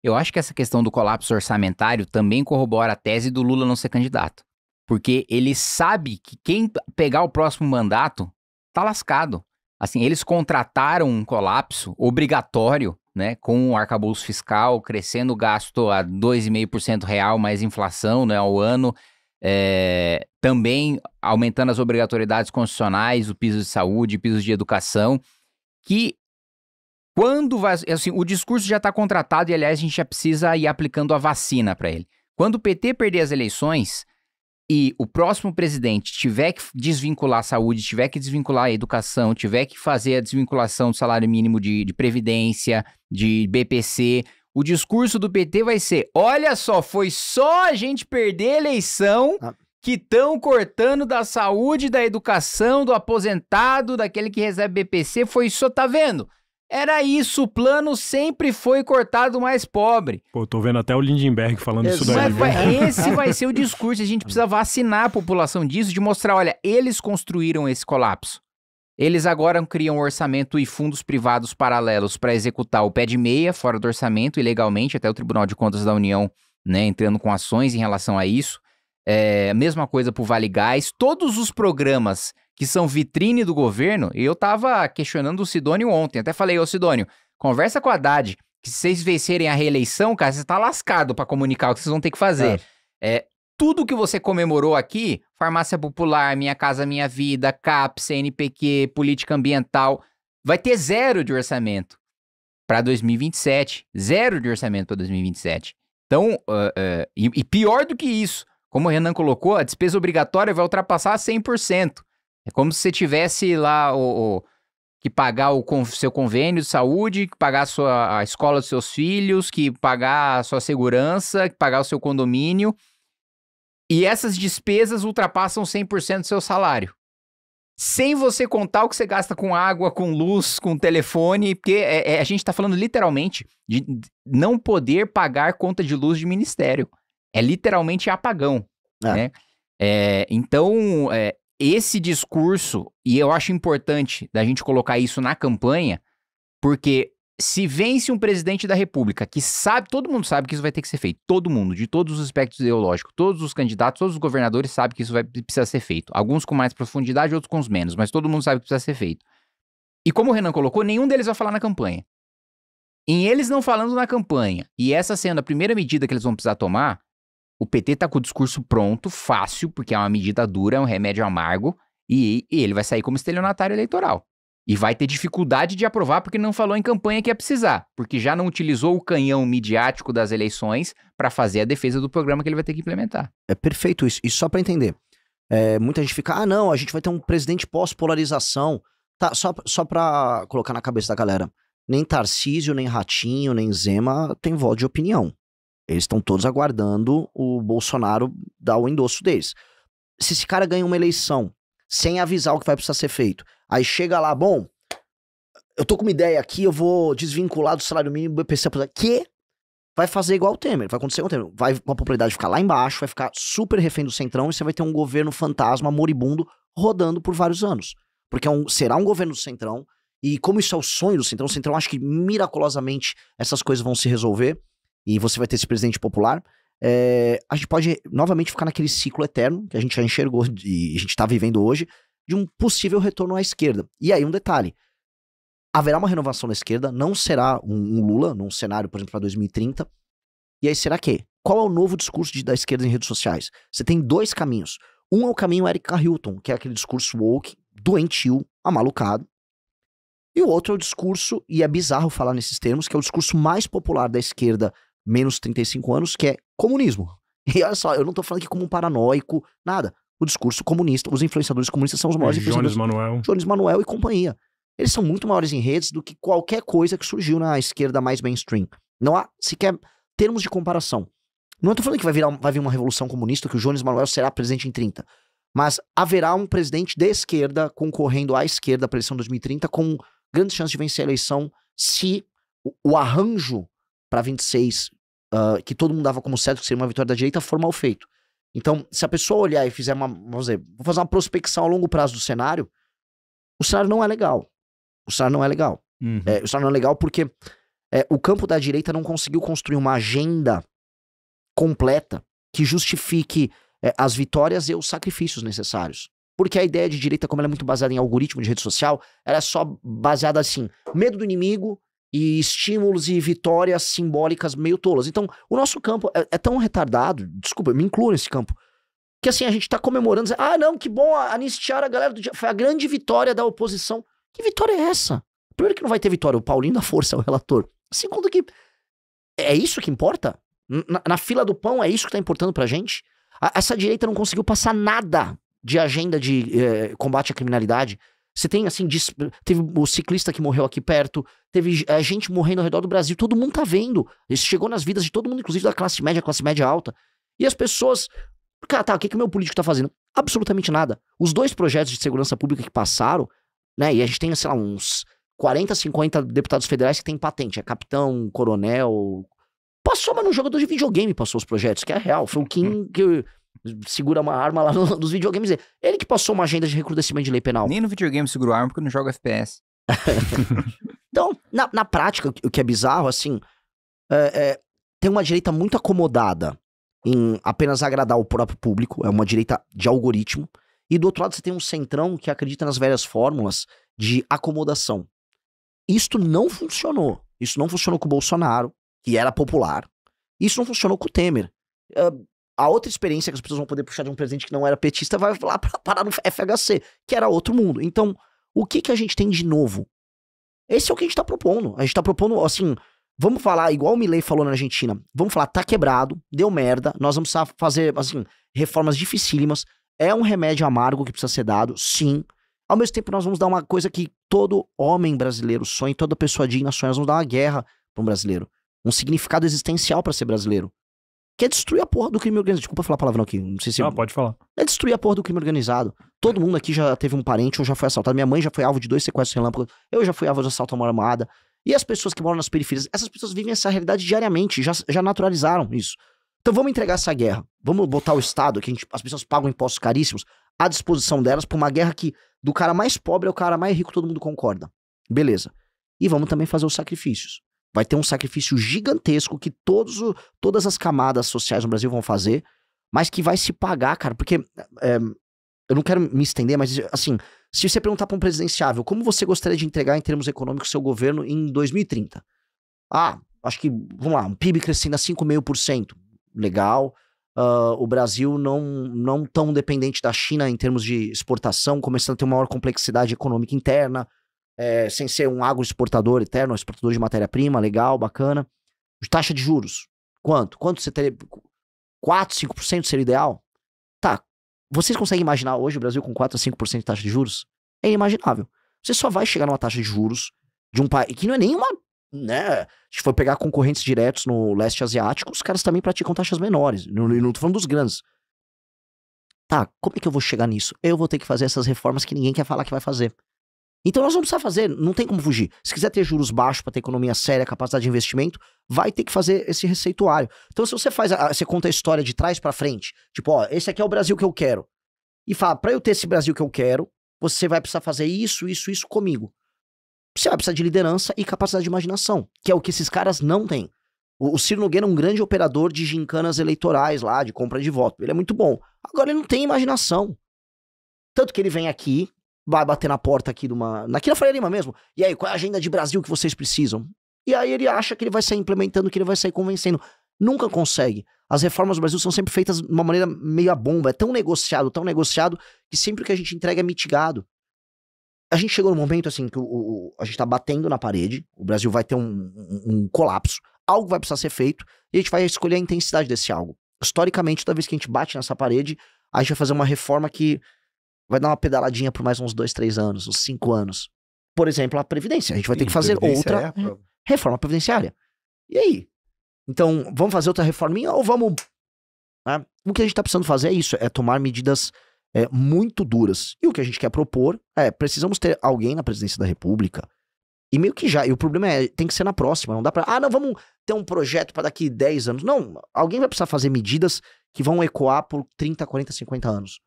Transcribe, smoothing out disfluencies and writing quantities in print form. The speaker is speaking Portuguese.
Eu acho que essa questão do colapso orçamentário também corrobora a tese do Lula não ser candidato. Porque ele sabe que quem pegar o próximo mandato tá lascado. Assim, eles contrataram um colapso obrigatório, né, com o arcabouço fiscal, crescendo o gasto a 2,5% real, mais inflação, né, ao ano, também aumentando as obrigatoriedades constitucionais, o piso de saúde, piso de educação, que quando vai, assim, o discurso já está contratado e, aliás, a gente já precisa ir aplicando a vacina para ele. Quando o PT perder as eleições e o próximo presidente tiver que desvincular a saúde, tiver que desvincular a educação, tiver que fazer a desvinculação do salário mínimo de previdência, de BPC, o discurso do PT vai ser: olha só, foi só a gente perder a eleição que estão cortando da saúde, da educação, do aposentado, daquele que recebe BPC, foi só, tá vendo? Era isso, o plano sempre foi cortar do mais pobre. Pô, tô vendo até o Lindenberg falando isso daí. Esse vai ser o discurso, a gente precisa vacinar a população disso, de mostrar, olha, eles construíram esse colapso. Eles agora criam um orçamento e fundos privados paralelos para executar o pé de meia, fora do orçamento, ilegalmente, até o Tribunal de Contas da União, né, entrando com ações em relação a isso. Mesma coisa pro Vale Gás, todos os programas que são vitrine do governo, e eu tava questionando o Sidônio ontem, até falei: ô Sidônio, conversa com a Haddad, que se vocês vencerem a reeleição, cara, você tá lascado pra comunicar o que vocês vão ter que fazer. Tudo que você comemorou aqui, farmácia popular, Minha Casa Minha Vida, CAP, CNPq, política ambiental, vai ter zero de orçamento pra 2027, zero de orçamento pra 2027. Então, e pior do que isso, como o Renan colocou, a despesa obrigatória vai ultrapassar 100%. É como se você tivesse lá que pagar o seu convênio de saúde, que pagar a escola dos seus filhos, que pagar a sua segurança, que pagar o seu condomínio. E essas despesas ultrapassam 100% do seu salário. Sem você contar o que você gasta com água, com luz, com telefone, porque a gente está falando literalmente de não poder pagar conta de luz de ministério. É literalmente apagão, né? Então, esse discurso, e eu acho importante da gente colocar isso na campanha, porque se vence um presidente da República que sabe, todo mundo sabe que isso vai ter que ser feito, todo mundo, de todos os aspectos ideológicos, todos os candidatos, todos os governadores sabem que isso precisa ser feito. Alguns com mais profundidade, outros com menos, mas todo mundo sabe que precisa ser feito. E como o Renan colocou, nenhum deles vai falar na campanha. Em eles não falando na campanha, e essa sendo a primeira medida que eles vão precisar tomar, o PT tá com o discurso pronto, fácil, porque é uma medida dura, é um remédio amargo, e ele vai sair como estelionatário eleitoral. E vai ter dificuldade de aprovar porque não falou em campanha que ia precisar, porque já não utilizou o canhão midiático das eleições para fazer a defesa do programa que ele vai ter que implementar. É perfeito isso. E só para entender, muita gente fica, não, a gente vai ter um presidente pós-polarização. Tá, só pra colocar na cabeça da galera, nem Tarcísio, nem Ratinho, nem Zema tem voto de opinião. Eles estão todos aguardando o Bolsonaro dar o endosso deles. Se esse cara ganha uma eleição sem avisar o que vai precisar ser feito, aí chega lá, bom, eu tô com uma ideia aqui, eu vou desvincular do salário mínimo do BPC, que vai fazer igual o Temer, vai acontecer com o Temer, vai a popularidade ficar lá embaixo, vai ficar super refém do Centrão e você vai ter um governo fantasma, moribundo, rodando por vários anos. Porque será um governo do Centrão, e como isso é o sonho do Centrão acha que miraculosamente essas coisas vão se resolver, e você vai ter esse presidente popular, a gente pode novamente ficar naquele ciclo eterno, que a gente já enxergou e a gente tá vivendo hoje, de um possível retorno à esquerda. E aí um detalhe, haverá uma renovação da esquerda, não será um Lula, num cenário, por exemplo, para 2030, e aí será que? Qual é o novo discurso da esquerda em redes sociais? Você tem dois caminhos. Um é o caminho Erika Hilton, que é aquele discurso woke, doentio, amalucado. E o outro é o discurso, e é bizarro falar nesses termos, que é o discurso mais popular da esquerda, menos 35 anos, que é comunismo. E olha só, eu não tô falando aqui como um paranoico, nada. O discurso comunista, os influenciadores comunistas são os maiores influenciadores. Jones Manuel e companhia. Eles são muito maiores em redes do que qualquer coisa que surgiu na esquerda mais mainstream. Não há sequer termos de comparação. Não tô falando que vai vir uma revolução comunista, que o Jones Manuel será presidente em 30. Mas haverá um presidente de esquerda concorrendo à esquerda para a eleição de 2030 com grandes chances de vencer a eleição se o arranjo para 26, que todo mundo dava como certo que seria uma vitória da direita, for mal feito. Então, se a pessoa olhar e fizer vou fazer uma prospecção a longo prazo do cenário, o cenário não é legal. O cenário não é legal. Uhum. O cenário não é legal porque o campo da direita não conseguiu construir uma agenda completa que justifique as vitórias e os sacrifícios necessários. Porque a ideia de direita, como ela é muito baseada em algoritmo de rede social, ela é só baseada assim, medo do inimigo e estímulos e vitórias simbólicas meio tolas. Então, o nosso campo é tão retardado, desculpa, eu me incluo nesse campo, que assim, a gente tá comemorando, não, que bom, anistiar a galera do dia, foi a grande vitória da oposição. Que vitória é essa? Primeiro que não vai ter vitória, o Paulinho da Força é o relator. Segundo que, é isso que importa? Na fila do pão, é isso que tá importando pra gente? Essa direita não conseguiu passar nada de agenda de combate à criminalidade. Você tem, assim, teve o ciclista que morreu aqui perto, teve gente morrendo ao redor do Brasil, todo mundo tá vendo. Isso chegou nas vidas de todo mundo, inclusive da classe média alta. E as pessoas... Cara, tá, o que o meu político tá fazendo? Absolutamente nada. Os 2 projetos de segurança pública que passaram, né, e a gente tem, sei lá, uns 40, 50 deputados federais que tem patente, capitão, coronel... Passou, mas num jogador de videogame passou os projetos, que é real. Foi o Kim que segura uma arma lá nos videogames dele. Ele que passou uma agenda de recrudescimento de lei penal. Nem no videogame segurou arma porque não joga FPS. Então, na prática, o que é bizarro, assim, tem uma direita muito acomodada em apenas agradar o próprio público, é uma direita de algoritmo, e do outro lado você tem um centrão que acredita nas velhas fórmulas de acomodação. Isto não funcionou. Isso não funcionou com o Bolsonaro, que era popular. Isso não funcionou com o Temer. A outra experiência que as pessoas vão poder puxar de um presidente que não era petista vai lá pra parar no FHC, que era outro mundo. Então, o que a gente tem de novo? Esse é o que a gente tá propondo. A gente tá propondo, assim, vamos falar, igual o Milei falou na Argentina, vamos falar, tá quebrado, deu merda, nós vamos precisar fazer, assim, reformas dificílimas, é um remédio amargo que precisa ser dado, sim. Ao mesmo tempo, nós vamos dar uma coisa que todo homem brasileiro sonha, toda pessoa digna sonha, nós vamos dar uma guerra pra um brasileiro. Um significado existencial pra ser brasileiro. Que é destruir a porra do crime organizado. Desculpa falar palavrão aqui, não sei se... pode falar. É destruir a porra do crime organizado. Todo mundo aqui já teve um parente ou já foi assaltado. Minha mãe já foi alvo de 2 sequestros relâmpagos. Eu já fui alvo de assalto a mão armada. E as pessoas que moram nas periferias, essas pessoas vivem essa realidade diariamente, já naturalizaram isso. Então vamos entregar essa guerra. Vamos botar o Estado, que as pessoas pagam impostos caríssimos, à disposição delas pra uma guerra que do cara mais pobre ao cara mais rico todo mundo concorda. Beleza. E vamos também fazer os sacrifícios. Vai ter um sacrifício gigantesco que todas as camadas sociais no Brasil vão fazer, mas que vai se pagar, cara, porque eu não quero me estender, mas assim, se você perguntar para um presidenciável, como você gostaria de entregar em termos econômicos seu governo em 2030? Acho que, vamos lá, um PIB crescendo a 5,5%, legal, o Brasil não tão dependente da China em termos de exportação, começando a ter uma maior complexidade econômica interna, sem ser um agroexportador eterno, um exportador de matéria-prima, legal, bacana. Taxa de juros, quanto? Quanto você teria? 4, 5% seria ideal? Tá, vocês conseguem imaginar hoje o Brasil com 4 a 5% de taxa de juros? É inimaginável. Você só vai chegar numa taxa de juros de um país que não é nenhuma, né? Se for pegar concorrentes diretos no leste asiático, os caras também praticam taxas menores. Não tô falando dos grandes. Tá, como é que eu vou chegar nisso? Eu vou ter que fazer essas reformas que ninguém quer falar que vai fazer. Então nós vamos precisar fazer, não tem como fugir. Se quiser ter juros baixos para ter economia séria, capacidade de investimento, vai ter que fazer esse receituário. Então se você você conta a história de trás para frente, tipo, esse aqui é o Brasil que eu quero. E fala, pra eu ter esse Brasil que eu quero, você vai precisar fazer isso comigo. Você vai precisar de liderança e capacidade de imaginação, que é o que esses caras não têm. O Ciro Nogueira é um grande operador de gincanas eleitorais lá, de compra de voto. Ele é muito bom. Agora ele não tem imaginação. Tanto que ele vem aqui, vai bater na porta aqui aqui na Faria Lima mesmo. E aí, qual é a agenda de Brasil que vocês precisam? E aí ele acha que ele vai sair implementando, que ele vai sair convencendo. Nunca consegue. As reformas do Brasil são sempre feitas de uma maneira meio a bomba. É tão negociado, que sempre o que a gente entrega é mitigado. A gente chegou no momento, assim, que a gente tá batendo na parede, o Brasil vai ter um colapso, algo vai precisar ser feito, e a gente vai escolher a intensidade desse algo. Historicamente, toda vez que a gente bate nessa parede, a gente vai fazer uma reforma que vai dar uma pedaladinha por mais uns 2, 3 anos, uns 5 anos. Por exemplo, a Previdência. A gente vai ter que fazer outra reforma previdenciária. E aí? Então, vamos fazer outra reforminha ou vamos... Né? O que a gente tá precisando fazer é isso, é tomar medidas muito duras. E o que a gente quer propor precisamos ter alguém na presidência da República, e meio que já, e o problema tem que ser na próxima, não dá pra... não, vamos ter um projeto pra daqui 10 anos. Não, alguém vai precisar fazer medidas que vão ecoar por 30, 40, 50 anos.